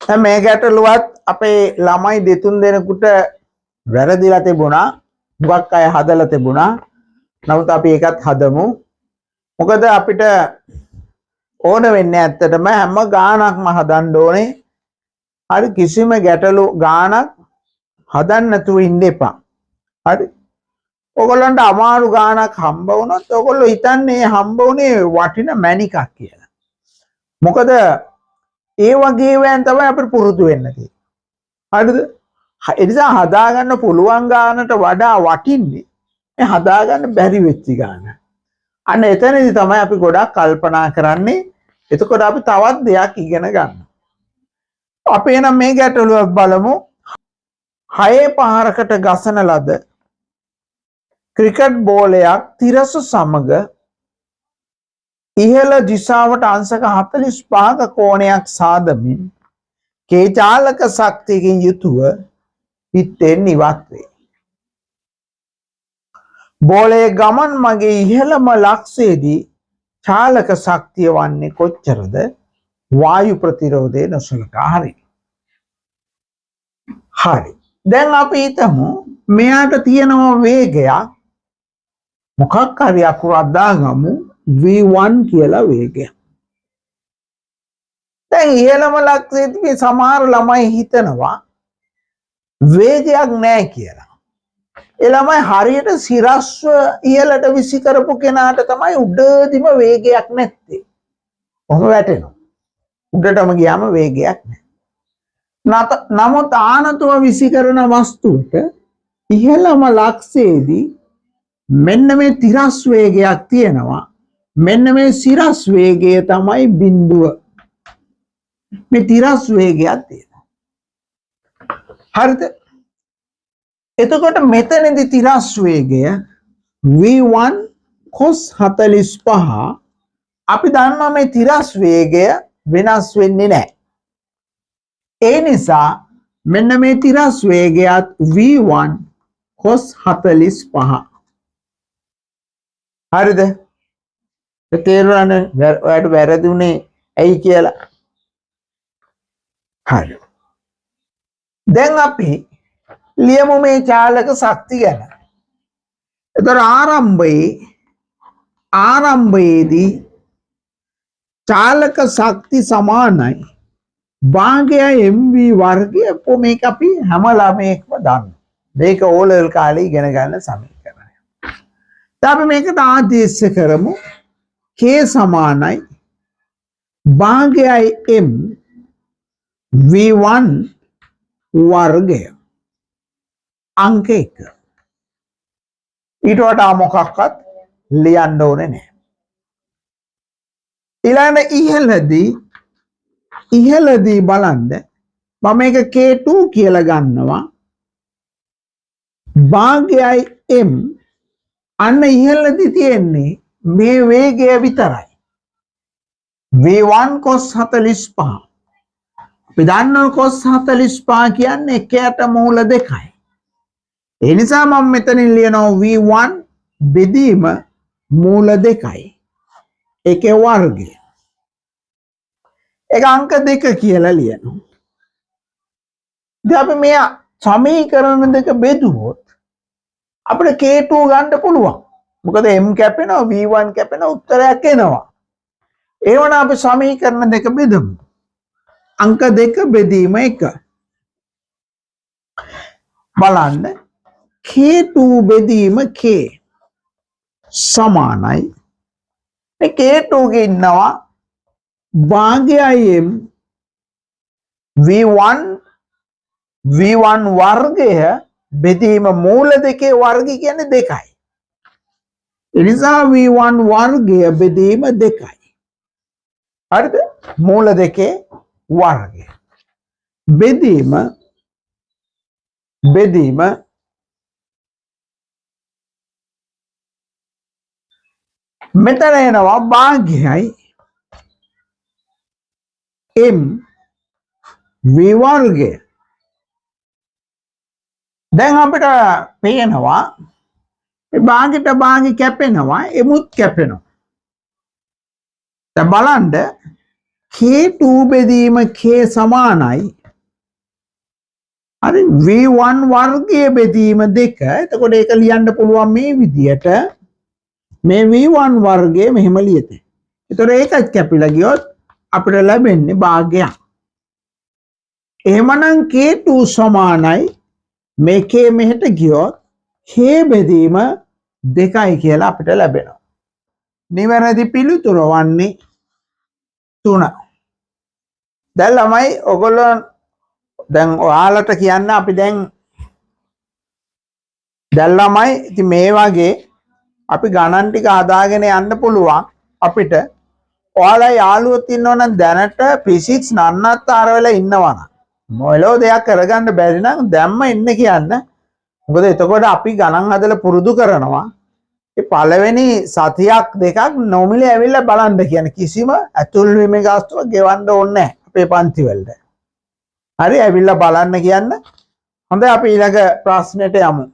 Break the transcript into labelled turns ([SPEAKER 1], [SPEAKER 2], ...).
[SPEAKER 1] දැන් මේ ගැටලුවත් අපේ ළමයි දෙතුන් දෙනෙකුට වැරදිලා තිබුණා. මුගක් අය හදලා තිබුණා. නමුත් අපි ඒකත් හදමු. මොකද අපිට ඕන වෙන්නේ ඇත්තටම හැම ගානක්ම හදන්න ඕනේ. හරි කිසිම ගැටලු ගානක් හදන්න නැතුව ඉන්න එපා. හරි. ඔයගොල්ලන්ට අමාරු ගානක් හම්බ වුණොත් ඔයගොල්ලෝ හිතන්නේ හම්බ වුණේ වටින මැණිකක් කියලා. මොකද ඒ වගේ වෑන් තමයි අපිට පුරුදු වෙන්න තියෙන්නේ. හරිද? ඒ නිසා හදාගන්න පුළුවන් ගානට වඩා වටින්නේ මේ හදාගන්න බැරි වෙච්ච ගාන. අන්න එතනදී තමයි අපි ගොඩක් කල්පනා කරන්නේ. එතකොට අපි තවත් දෙයක් ඉගෙන ගන්නවා. අපි එනම් මේ ගැටලුවක් බලමු. 6 පහරකට ගසන ලද ක්‍රිකට් බෝලයක් තිරසු සමග ඉහළ දිශාවට අංශක 45ක කෝණයක් සාදමින් කේචාලක ශක්තියකින් යුතුව පිටෙන් ඉවත් වේ. බෝලයේ ගමන් මගේ ඉහළම ලක්ෂයේදී චාලක ශක්තිය වන්නේ කොච්චරද? වායු ප්‍රතිරෝධය නොසලකා හරි. හරි. දැන් අපි හිතමු මෙයාට තියෙනවා වේගයක් මොකක් හරි අකුරක් දාගමු v1 කියලා වේගය. දැන් ඉහළම ලක්ෂයේදී සමහර ළමයි හිතනවා වේගයක් නැහැ කියලා. ඒ ළමයි හරියට සිරස්ව ඉහළට විසි කරපු කෙනාට තමයි උඩදීම වේගයක් නැත්තේ. කොහොම වැටෙනවා. උඩටම ගියාම වේගයක් නැහැ. නමුත් ආනතුව විසි කරන වස්තුවට ඉහළම ලක්ෂයේදී මෙන්න මේ තිරස් වේගයක් තියෙනවා. මෙන්න මේ සිරස් වේගය තමයි බිඳුව. මේ තිරස් වේගයක් තියෙනවා. හරිද? එතකොට මෙතනදී තිරස් වේගය v1 cos 45 අපි දන්නවා මේ තිරස් වේගය වෙනස් වෙන්නේ නැහැ. ඒ නිසා මෙන්න මේ තිරස් වේගයත් v1 cos 45. හරිද? තේරුණානේ ඔයාලට වැරදුනේ ඇයි කියලා. හරි. දැන් අපි ලියමු මේ චාලක ශක්තිය ගැන. ඒතර ආරම්භයේදී චාලක ශක්ති සමානයි භාගයයි mv වර්ගය. මේක අපි හැම ළමයෙක්ම දන්නවා. මේක O level කාලේ ඉගෙන ගන්න සමීකරණය. දැන් අපි මේකට ආදේශ කරමු k සමානයි භාගයයි m v1 වර්ගය. අංක 1. ඊට වඩා මොකක්වත් ලියන්න ඕනේ නැහැ. ඊළඟ ඉහළදී බලන්න මම මේක k2 කියලා ගන්නවා. භාගයයි m අන්න ඉහළදී තියෙන්නේ මේ වේගය විතරයි. v1 cos 45. අපි දන්නවා cos 45 කියන්නේ එකයට මූල දෙකයි. ඒ නිසා මම මෙතනින් ලියනවා v1 බෙදීම මූල දෙකයි. ඒකේ වර්ගය. ඒක අංක 2 කියලා ලියනවා. දැන් අපි මේ සමීකරණ දෙක බෙදුවොත් අපිට k2 ගන්න පුළුවන්. මොකද m කැපෙනවා v1 කැපෙනවා උත්තරයක් එනවා. ඒවනම් අපි සමීකරණ දෙක බෙදමු. අංක 2 බෙදීම 1. බලන්න k2 බෙදීම k සමානයි මේ k2 ගේ ඉන්නවා භාගයයි m v1 වර්ගය බෙදීම මූල දෙකේ වර්ගය කියන්නේ 2යි. ඒ නිසා v1 වර්ගය බෙදීම 2යි. හරිද? මූල දෙකේ වර්ගය බෙදීම මෙතන එනවා භාගයයි m v වර්ගය. දැන් අපිට පේනවා මේ භාගයට භාගය කැපෙනවා එමුත් කැපෙනවා. දැන් බලන්න K2 බෙදීම K සමානයි. හරි V1 වර්ගයේ බෙදීම 2. එතකොට ඒක ලියන්න පුළුවන් මේ විදියට. මේ V1 වර්ගය මෙහෙම ලියතේ. එතකොට ඒකත් කැපිලා ගියොත් අපිට ලැබෙන්නේ භාගයක්. එහෙමනම් K2 සමානයි මේ K මෙහෙට ගියොත් K බෙදීම 2යි කියලා අපිට ලැබෙනවා. නිවැරදි පිළිතුර වන්නේ 3. දැන් ළමයි ඔයගොල්ලෝ දැන් ඔයාලට කියන්න අපි දැන් ළමයි ඉතින් මේ වගේ අපි ගණන් ටික හදාගෙන යන්න පුළුවන් අපිට. ඔයාලා යාළුවෝ ඉන්නවනම් දැනට ෆිසික්ස් නන්නත්තර වෙලා ඉන්නවනම් මොළෝ දෙයක් කරගන්න බැරි නම් දැම්ම ඉන්න කියන්න. මොකද එතකොට අපි ගණන් හදලා පුරුදු කරනවා. ඒ පළවෙනි සතියක් දෙකක් නොමිලේ ඇවිල්ලා බලන්න කියන කිසිම ඇතුල් වීමේ ගාස්තුවක් ගෙවන්න ඕනේ නැහැ අපේ පන්ති වලට. හරි ඇවිල්ලා බලන්න කියන්න. හොඳයි අපි ඊළඟ ප්‍රශ්නෙට යමු.